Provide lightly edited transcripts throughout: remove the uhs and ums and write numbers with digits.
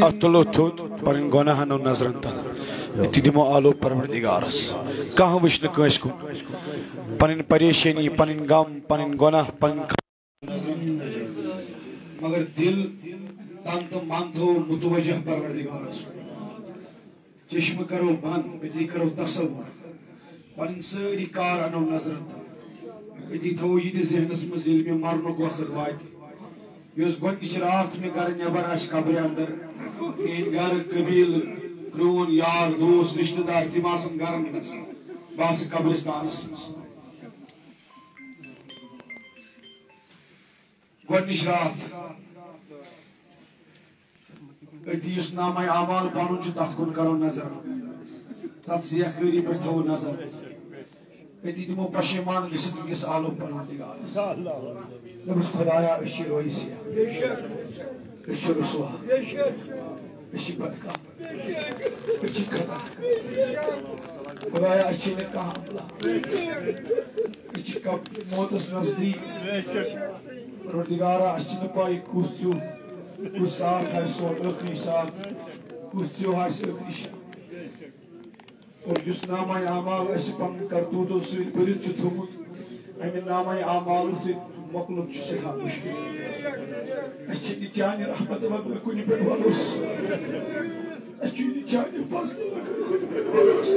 अतलो थोद पर गुनाहन नजरन तल दिमो आलो परवरदिगारस कह वुन कस कुन पन परेशानी पन गम पन गुनाह पन मगर दिल तन तो मन थो मुतवजह परवरदिगारस चश्म करो बंद अति करो तसव्वुर पन सारी कार अनो नजरन तल अति थो यह जहनस मज मे मरनुक वक्त वात गोच रात में घर नबर कब्र अंदर मेन घर कबील क्रोन यार दोस्त रिश्तेदार तम घर बह कब्रिस्तानस गोच रात अति नामा आमाल पन तथ कुन करो नजर तथ सेहकारी पे थो नजर अति दिमो पशेमान गस आलो परवरदिगारस दस खुदाया रोई से रुसवा बदका खलक खुदाया कह हमला मौतस नजदीक परवरदिगारा पाई कुस साथ है सोन ٲखरी साथ कुस ٲखरी शाह और जिस नामा आमाल पन करतूतों सत भरित थोमुत अमे नामा आमाल मकलुम सहा मुश्किल चान रहमत वगर कुन पे भरोस चान फजल वगर कुन पे भरोस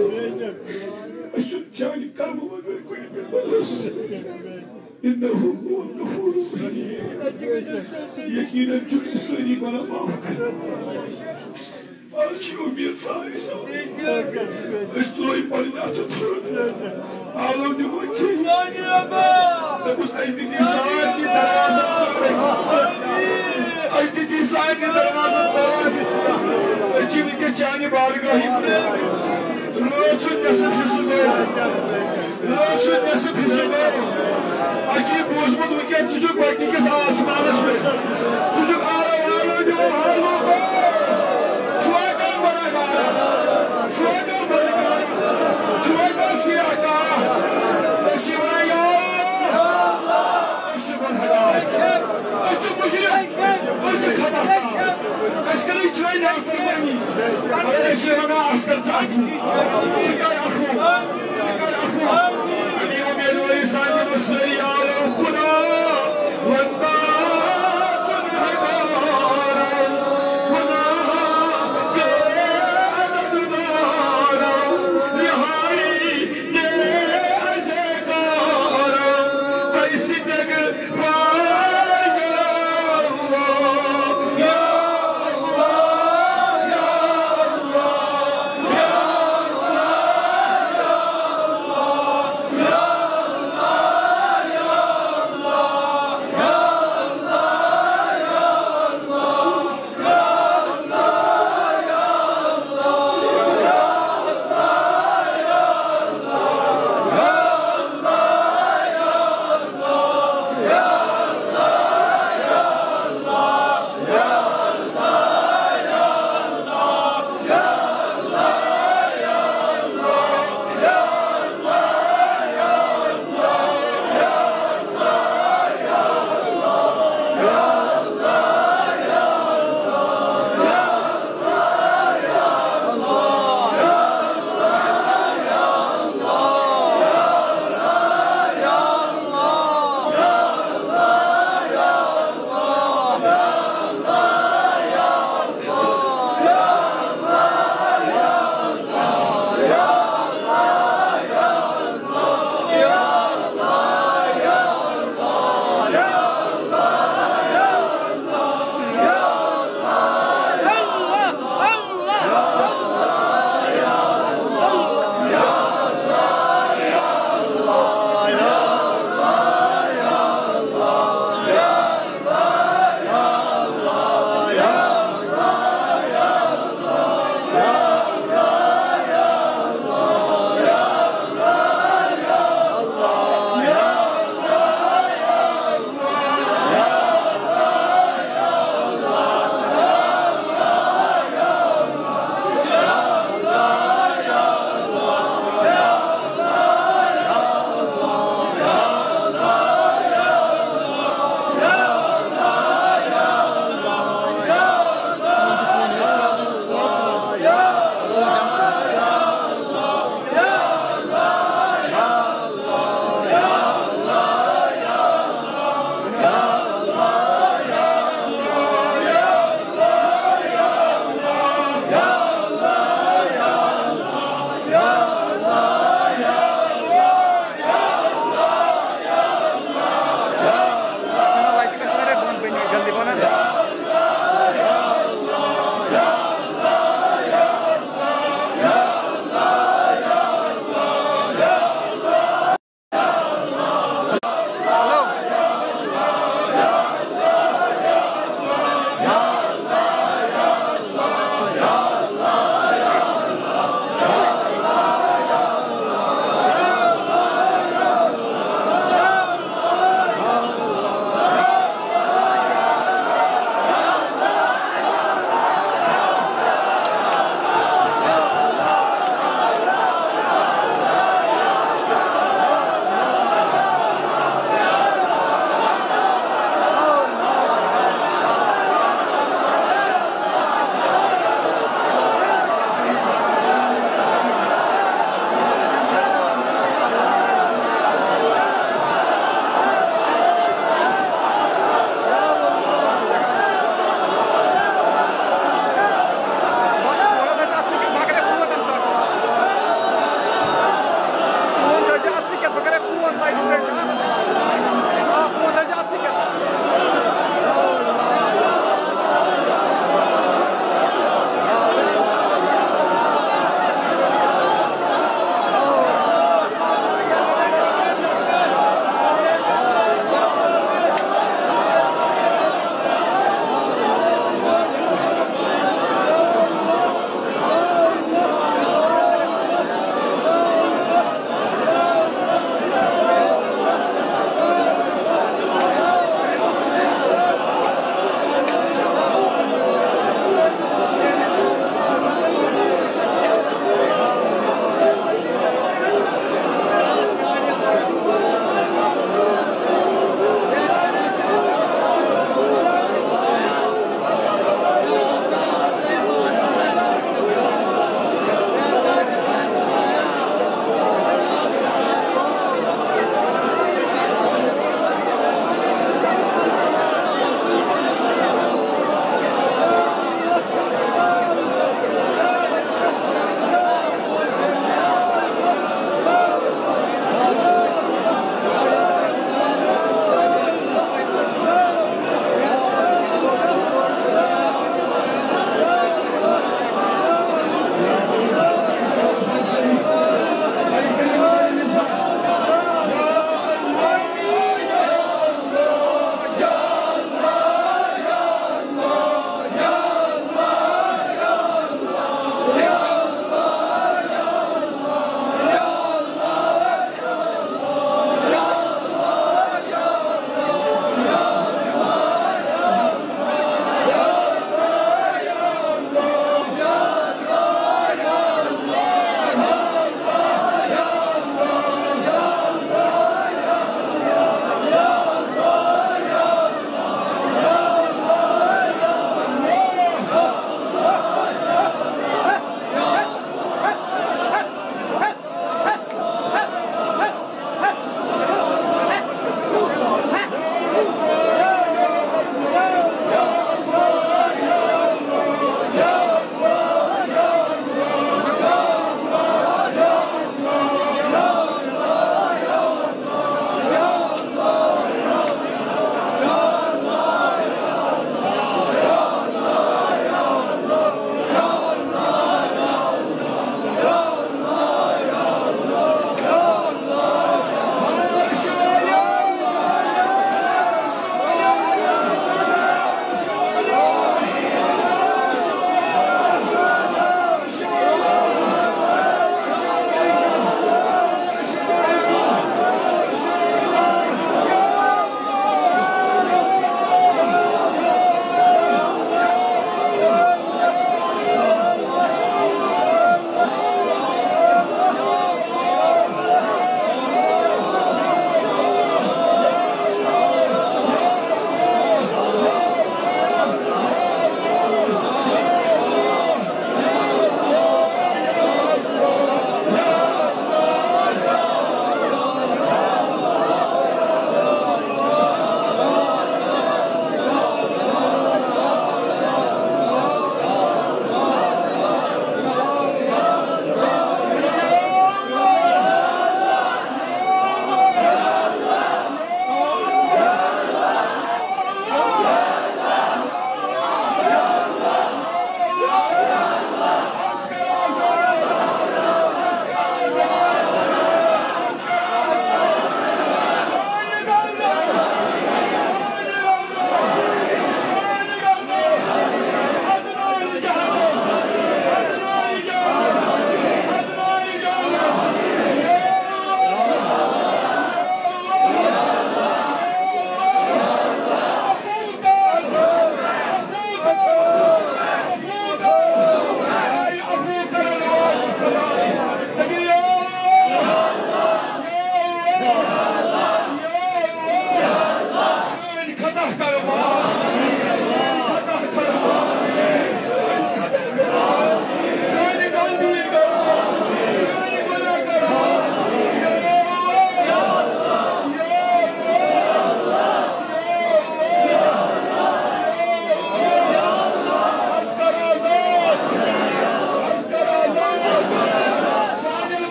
चान कर्म वगर कुन पे भरोस इन्नहु हुवल गफूरुर रहीम यकीनन सारी गुनाह माफ कर आज उम्मीद सारी तुलो पन अथ थ्रोत आलो दिमो चाने बारगाही रोज नसब हिस्स गो बोजमुत वनस गोनिकस आसमानस पे आलो दिमो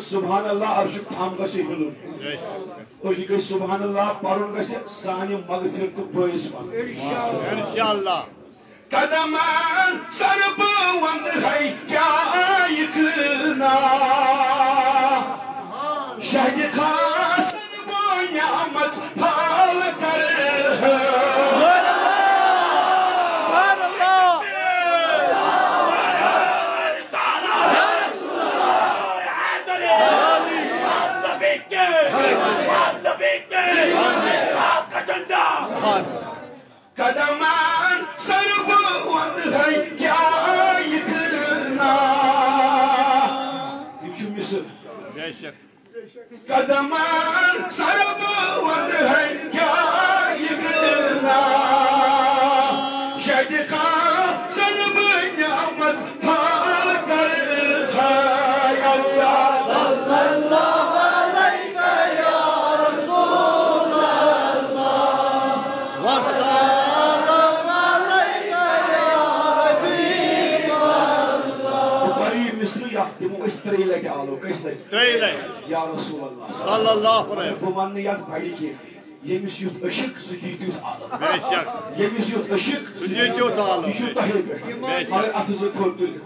Subhanallah arşık tam gası hilur. O yıkı Subhanallah parun gası sani mağfirtu boyuz var. İnşallah. Kadaman sarıbı vandı hay kya yıkına. Şahdi khasan bu nimet pal karı. Kadaman sarıbı vandı hay kya yıkına. Kim misin? Kadaman sarıbı vandı hay kya yıkına. Şahdi khasan bu nimet pal karı. Hay Allah sallallahu. Trailer ke alo, kaçtı? Trailer. Ya Resulallah. Sallallahu aleyhi ve sellem. Bu manlı yak bayri ki. Yemiş yut ışık, sucuyut alır. Beşak. Yemiş yut ışık, sucuyut alır. Yuşut tahir. Beşak. Hayır atıza korktuyduk.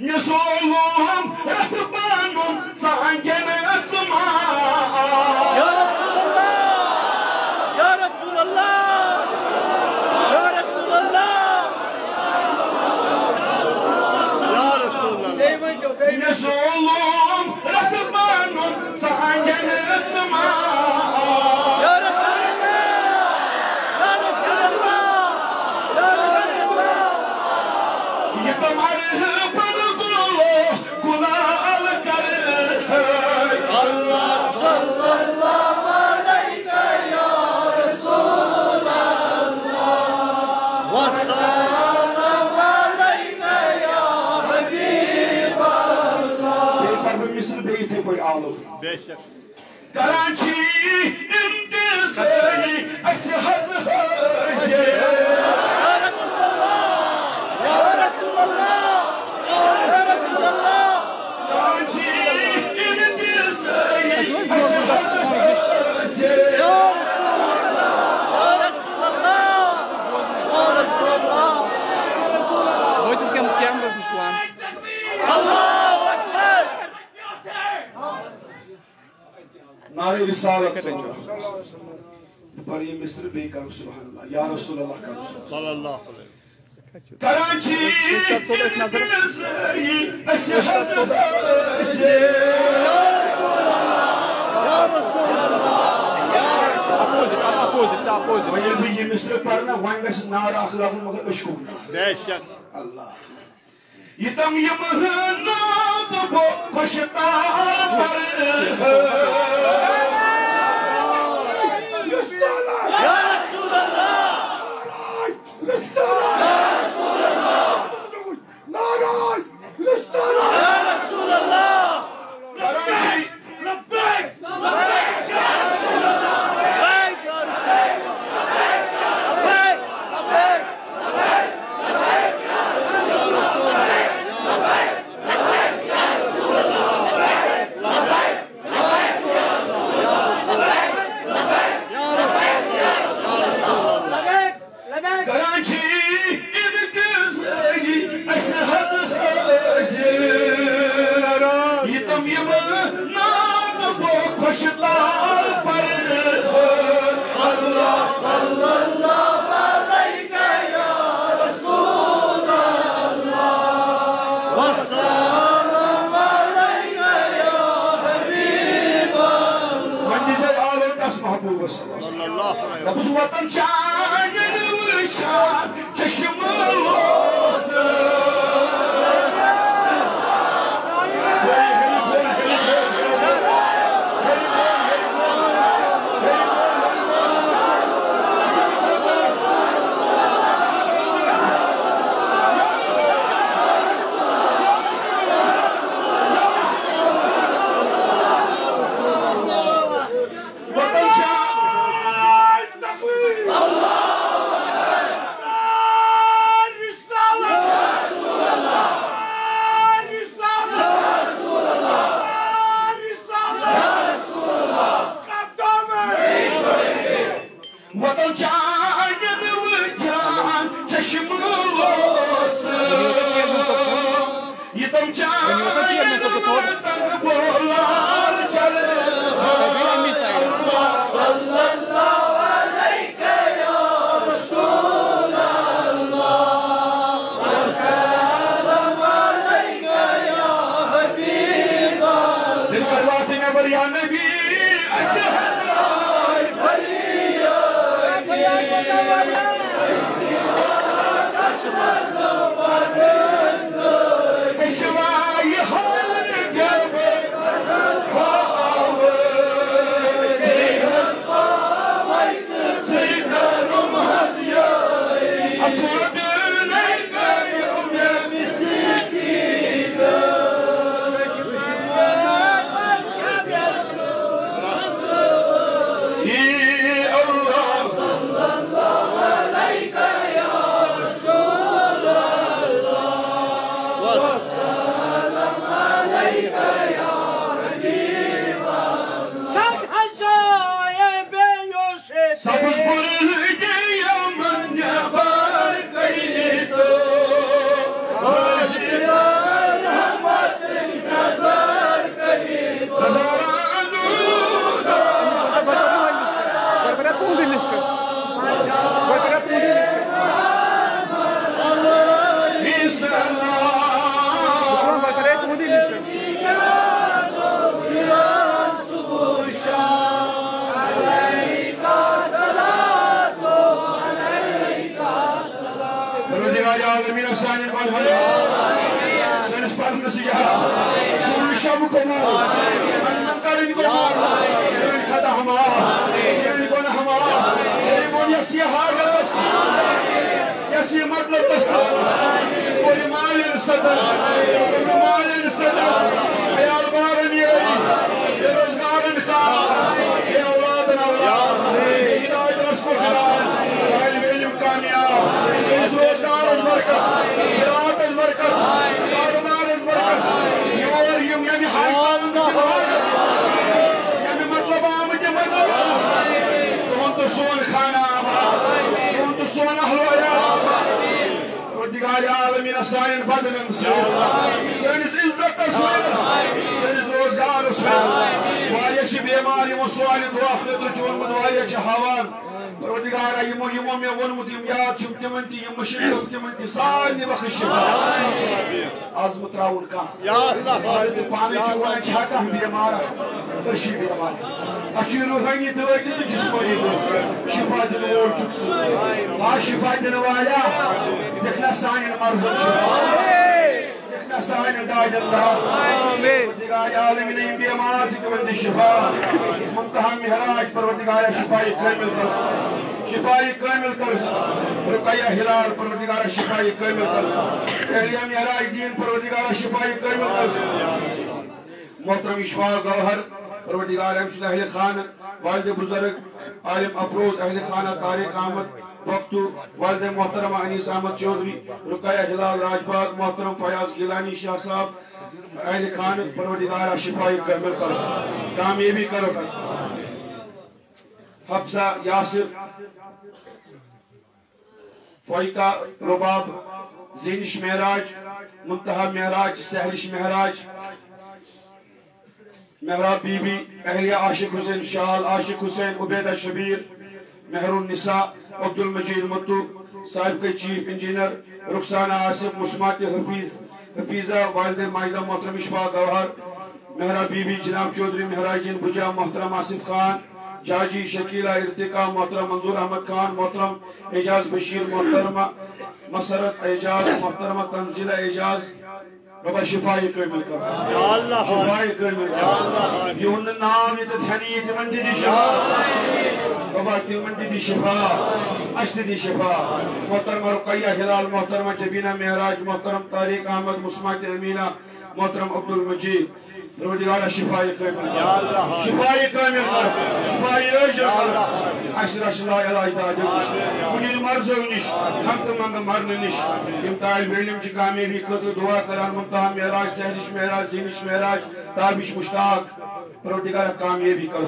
Ne solum, rahbanım, sen gene atma. Ya Resulallah. Ya Resulallah. Ya Resulallah. Ya Resulallah. Ne solum, rahbanım, sen gene atma. Ya Resulallah. Ya Resulallah. Ya Resulallah. Yatamarı bana kulağı karı. Allah sallallahu aleyhi ya Resulallah. Ve sallallahu aleyhi ya Habiballah. Peygamber Mısır beyti koy ağlı. Beşik. Garanti indi seni aşı hazır. Ya Resulallah. Ya Resulallah. Ya Resulallah. Garanti indi seni aşı hazır. Ya Resulallah. Ya Resulallah. Ya Resulallah. रिसालत सजा पर ये मिस्र बे करो सुभान अल्लाह या रसूल अल्लाह करो सल्लल्लाहु अलैहि कराची ये मिस्र पर ना वन गस नार अखलाक मगर अशको बेशक अल्लाह ये तम ये महना तो वो खुशता पर बेमार यमो सवाल दुआ खतर चोनमुत वारिया छ हावान परवरदिगार यमो यमो मे वोनमुत यम याद छ तिमन ति यम मुश्किल तिमन ति सारे बख्श आज मुत्राउन का या अल्लाह पानी चोन छ का बेमार अशी बेमार अशी रूहानी दवाई तो जिस्मानी शिफा दिन वोल चुक्स बा शिफा दिन वाला देखना साइन मर्जन शिफा देखना साइन दादन दा आमीन परवरदिगार आलमीन इन बीमार से तुम दी शिफा मुंतहा महराज परवरदिगार शिफाई कामिल कर शिफाई कामिल कर रुकया हिलाल परवरदिगार शिफाई कामिल कर एहलिया महराज दीन परवरदिगार शिफाई कामिल कर मोहतरम इशफाक गौहर परवरदिगार अहमद अहले खान वालिद बुजुर्ग आलिम अफरोज अहले खाना तारिक अहमद वक्तु वालिद मोहतरमा अनीस अहमद चौधरी रुकया हिलाल राजबाग मोहतरम फयाज गिलानी शाह साहब अहले खान परवरदिगार शिफाई कामिल करो कामयाबी करो हफ्सा यासिर फ़ाइका रुबाब ज़ीनिश महराज मुंतहा महराज सहरिश महराज महराब बीबी अहलिया आशिक हुसैन शाल आशिक हुसैन उबैदा शबीर मेहरुन निसा अब्दुल मजीद मुत्तू साहिब के चीफ इंजीनियर रुखसाना आसिफ मुस्मात हफीजा वालिद माजिदा मोहतरम इशफाक गौहर महराब बीबी जनाब चौधरी महराजीन भुजा मोहतरम आसिफ खान जाजी शकीला इर्तिका मोहतरम मंजूर अहमद खान मोहतरम एजाज बशीर मोहतरमा मसरत एजाज मोहतरमा तंजीला एजाज रबा शिफाई कामिल कर या अल्लाह शिफाई कामिल कर युन नाम ये धनी तिमन दी शिफा रबा तिमन दी शिफा अश्त दी शिफा मोहतरमा रुकया हिलाल मोहतरमा जबीना महराज मोहतरम तारिक अहमद मुस्मात अमीना मोहतरम अब्दुल मजीद परवरदिगार शिफाई कामिल या अल्लाह शिफाई कामिल कर शिफाई अजर अशरा इलाज दाद मुझे मर्जो निश हम तमंग मरन निश यम तालिब इल्म च कामयाबी खतर दुआ करान मुंतहा महराज सहरिश महराज ज़ीनिश महराज ताबिश मुश्ताक परवरदिगार कामयाबी करो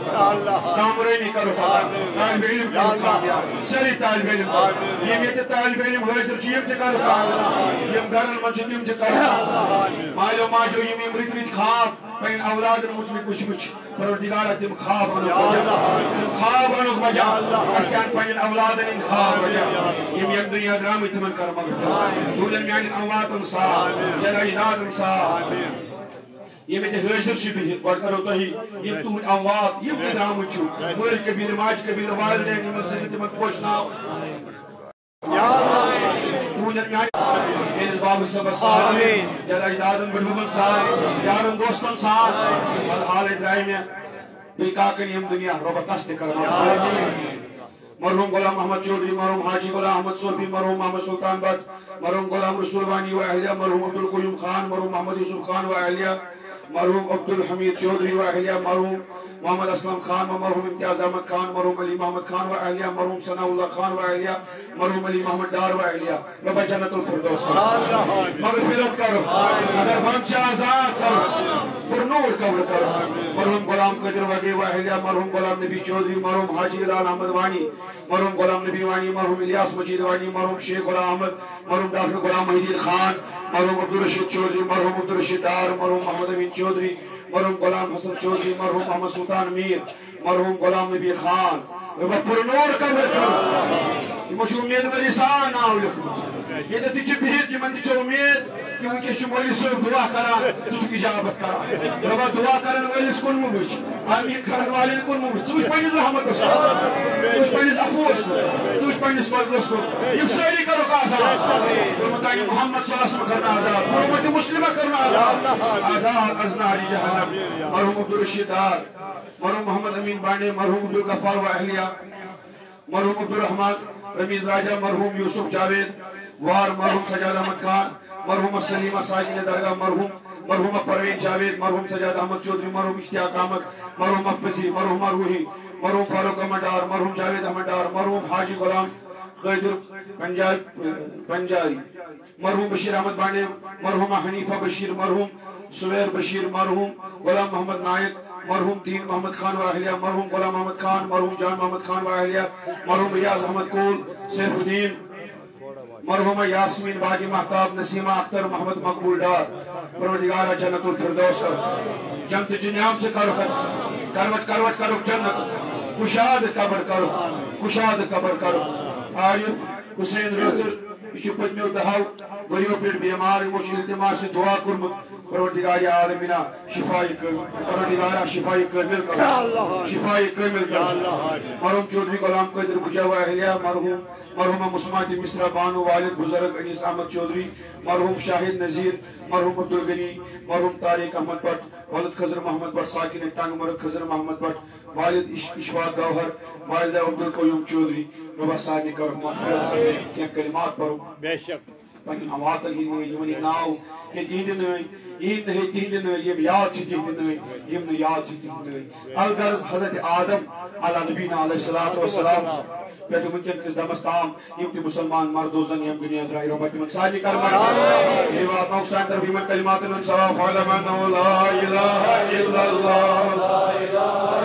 कामरानी करो तालिब इल्म करो कामयाब सारी तालिब इल्म यम ये तालिब इल्म हाजिर छ यम त करो यम गरन मन छ यम त करो मायो माजो यम रित खाब पन औलाद मुतलिक वुच परवरदिगार तिम खाब अनु बजा अस्कान पन औलाद इन खाब बजा यम यम दुनिया द्राम तिमन कर मगफिरत दूलन म्यान अमवातन सा जलाइदादन सा यम ते हाजिर छ बिहित गड करो तही यम तुम अमवात यम ते द्राम छु मोल कबीर माज कबीर वालिदैन यम से तिमन पोषनाव या दूलन म्यान मेरे बाबू सब सारे जरा इजादन बड़बन सारे यारन दोस्तन सारे हल हाल इब्राहिम बेका कन यम दुनिया रब तस्ते कर मरहूम गुलाम अहमद चौधरी मरहूम हाजी गुलाम अहमद सोफी मरहूम मोहम्मद सुल्तान भट्ट मरहूम गुलाम रसूलवानी व अहलिया मरहूम अब्दुल कयूम खान मरहूम मोहम्मद यूसुफ खान व अहलिया मरहूम अब्दुल हमीद चौधरी व अहलिया मरहूम मोहम्मद असलम खान मरहूम इम्तियाज अहमद खान मरहूम अली मोहम्मद खान व अहलिया मरहूम सनाउल्लाह खान व अहलिया मरहूम अली मोहम्मद डार व अहलिया रब जन्नतुल फिरदौस मगफिरत करो अगर मंच आजाद करो पुरनूर कब्र करो मरहूम गुलाम कदर वगे व अहलिया मरहूम गुलाम नबी चौधरी मरहूम हाजी लाल अहमद वानी मरहूम गुलाम नबी वानी मरहूम इलियास मजीद वानी मरहूम शेख गुलाम अहमद मरहूम डॉक्टर गुलाम मोहिद्दीन खान मरहूम अब्दुल रशीद चौधरी मरहूम अब्दुल रशीद डार मरहूम मोहम्मद अमीन चौधरी मरहूम गुलाम हसन चौधरी मरहूम मोहम्मद सुल्तान मीर मरहूम गुलाम नबी खान पुरनूर कब्र करो मुझे उम्मीद मेरी सान नाव लिखो ये तो तिच बिहित यमन तिच उम्मीद कि उनके शुमाली सब दुआ करा तुझ की इजाजत करा रबा दुआ करन वालिस कुन मुबुच आमीन करन वालिन कुन मुबुच तुझ पनिस रहमत को तुझ पनिस अफवस को तुझ पनिस फजलस को ये सारी करो का आजाद उम्मत मोहम्मद सल्लल्लाहु अलैहि वसल्लम करना आजाद उम्मत मुस्लिमा करना आजाद आजाद अजना अली जहन्नम मरहूम अब्दुल रशीद डार मरहूम मोहम्मद अमीन बाने मरहूम अब्दुल गफ्फार व अहलिया मरहूम अब्दुल रहमान रमीज राजा मरहूम यूसुफ जावेद वार मरहूम सजाद अहमद खान मरहूम सलीमा साजिद दरगाह मरहूम परवीन जावेद मरहूम सजाद अहमद चौधरी मरहूम इश्तियाक अहमद मरहूम अफसी मरहूम रूही मरहूम फारूक अहमद डार मरहूम जावेद अहमद डार मरहूम हाजी गुलाम खैदर पंजारी मरहूम बशीर अहमद बांडे मरहूम हनीफा बशीर मरहूम सुवैर बशीर मरहूम गुलाम मोहम्मद नायक मरहूम दीन मोहम्मद खान व अहलिया मरहूम गुलाम मोहम्मद खान मरहूम जान मोहम्मद खान व अहलिया मरहूम रियाज अहमद कोल सैफुद्दीन मरहूम यास्मीन बागी महताब नसीमा अख्तर मोहम्मद मकबूल डार परवरदिगार जन्नतुल फिरदौस जन्नत जिन्नाम से करो करवट करवट करो जन्नत कुशाद कबर करो कुशाद कबर करो आरिफ हुसैन रोकर यह पत्मो 10 वरियो पे बीमार इल्तिमा से दुआ कर्मुत परवरदिगार आलमीना शिफाई परवरदिगार शिफाई कामिल कर शिफाई कामिल कर मरहूम चौधरी गुलाम कदर बुझावा अहलिया मरहूम मुस्मात मिस्रा बानो वालिद बुजुर्ग अनीस अहमद चौधरी मरहूम शाहिद नजीर मरहूम अब्दुल गनी मरहूम तारिक अहमद भट्ट वालिद खजर मोहम्मद भट्ट साकिन टंग मरग खजर मोहम्मद भट्ट वालिद इशफाक गौहर वालिद अब्दुल कयूम चौधरी रब्बा साहब ने करो मगफिरत क्या कलिमात पढ़ो बेशक पन अवातन ही नहीं नाव ये दीद नहीं ईद नहीं तीद नहीं ये याद छी तीद नहीं ये न याद छी तीद नहीं अलगर्ज हजरत आदम अला नबीना अलैहिस्सलातु वस्सलाम पेट मुमकिन किस दमस्ताम इम्ति मुसलमान मर्दोजन यम दुनिया द्राई रबत मन साली करमन ये बात नौ सांतर भी मन कलिमातन सवाफ अला मन ला इलाहा इल्लल्लाह ला इलाहा